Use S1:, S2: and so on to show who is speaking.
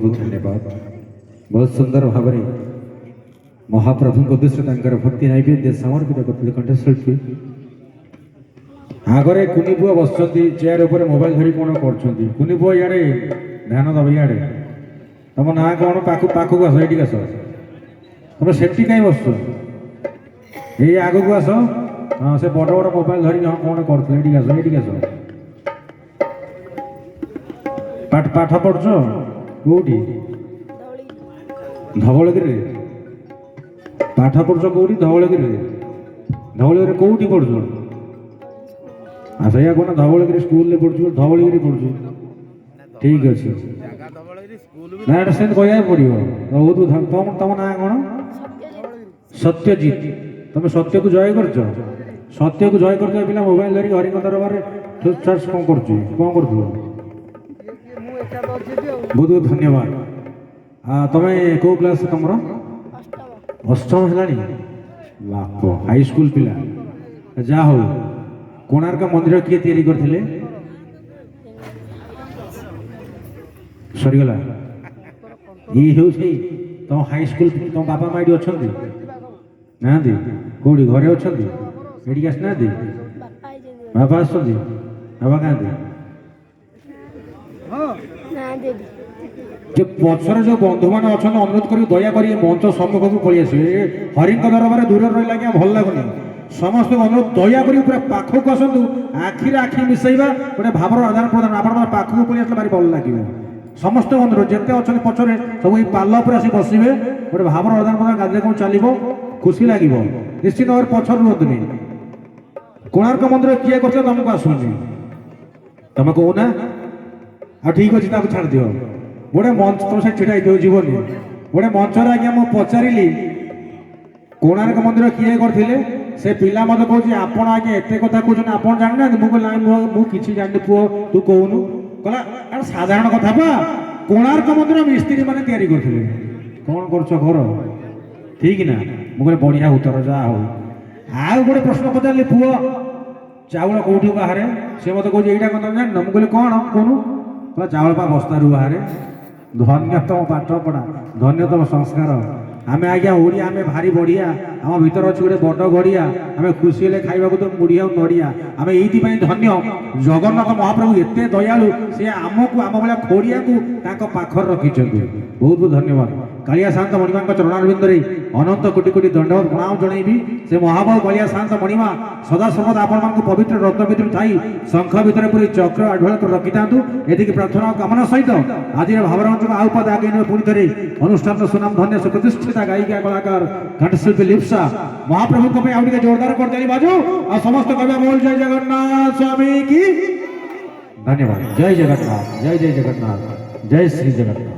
S1: बहुत धन्यवाद। बहुत सुंदर भाव में महाप्रभु उद्देश्य भक्ति नैवेद्य समर्पित करते कंठशिल्पी आगरे कुनी पुआ बस चेयर उपर मोबाइल धरी कौन कर कुनी पुआ इे ध्यान दब इे तुम ना कौन पाखक आस ये आस तुम से कहीं बस ये आग को आस हाँ से बड़ बड़ मोबाइल धरी हाँ कौन कर आस ये आस पाठ पढ़छ कौटी धवलगिरी पाठ पढ़छ कौटी धवलगिरी धवलगिरी कौटी पढ़छ आस या कौन धवलगिरी स्कूल पढ़ु धवलगिरी पढ़ु ठीक अच्छे ना एटा से कह पड़ो बहुत तुम तुम ना कौन सत्यजित तुम सत्य को जय कर सत्य को जय कर पिला मोबाइल धरिक हरिंग दरबार ठुस कौन कर बहुत बहुत धन्यवाद। तुम्हें कौ क्लास तुम अष्टम है बाप हाई स्कूल पिला जा हो कोणार्क मंदिर किए तैयारी करथिले सरीगला ये हो तुम हाई स्कूल तुम बापा माँ ये अच्छा ना कौटी घरे अच्छा ये आसना बापा आस बापा क्या जो पचर जो बंधु मैंने अच्छा अनुरोध कर दया कर मंच सम्मुख को पलि आस हरिंग दरबार दूर रहा कि भल लगुनि समस्त अनुरोध दया कर पूरा पाखक आसतु आखिरे आखि मिसेबा गोटे भावर आदान प्रदान आप पाखक पलि आसले भारी भल लगे समस्त अनुरोध जिते अच्छा पचर सब ये पाल पर आस बसवे गोटे भावर आदान प्रदान कार्यक्रम चलो खुशी लगे निश्चित भाव पचर रुहतुनि कोणार्क मंदिर किए कर तुमको आसुनि तुम कहना हाँ ठीक अच्छे छाड़ दियो गोटे मंच तुम से छिड़ा जीवन गोटे मंच आज्ञा मुझे पचारि कोणार्क मंदिर किए करते से पिला मत कह आपड़ आज्ञा एत कथा कहते आप जाना मुझे जानी पुओ तू कहूनु कहला साधारण कथा पा कोणार्क मंदिर मिस्त्री मैंने तैयारी करते कौन कर ठीक ना मुझे बढ़िया उत्तर जा हो आउ गोटे प्रश्न पचारि पुओ चाउल कौटी बाहर से मत कह यहाँ कथा जान मुझे कौन कहूनु चावल पा बस्तारू बाहर धन्य तुम पाठ पढ़ा धन्य तुम संस्कार आम आज्ञा ओडिया आम भारी बढ़िया आम भर अच्छे गोटे बड़ गड़िया आम खुशी हेल्ले खावा तो मुढ़िया नड़िया आम ये धन्य जगन्नाथ महाप्रभु एत दयालु सी आमको आम भाया खोड़िया को पाखर रखी बहुत बहुत धन्यवाद कालिया शांत मणिमा चरणारविंद अनंत कोटि कोटि दंडवत प्रणाम जनईबी से महाबाहु कालिया शांत मणिमा सदा सर्वदा आपण पवित्र रत्न भितर थी शंख भितर पूरी चक्र आढ्वल कर रखी था एदिक प्रार्थना कामना सहित आज भावरंच आउपद आगे पुणी थे अनुष्ठान सुनाम धन्य सुप्रतिष्ठिता गायिका कलाकार कंठशिल्पी लिप्सा महाप्रभु को आउटे जोरदार कर बाजू और समस्त कवि बोल जय जगन्नाथ स्वामी की धन्यवाद। जय जगन्नाथ जय जय जगन्नाथ जय श्री जगन्नाथ।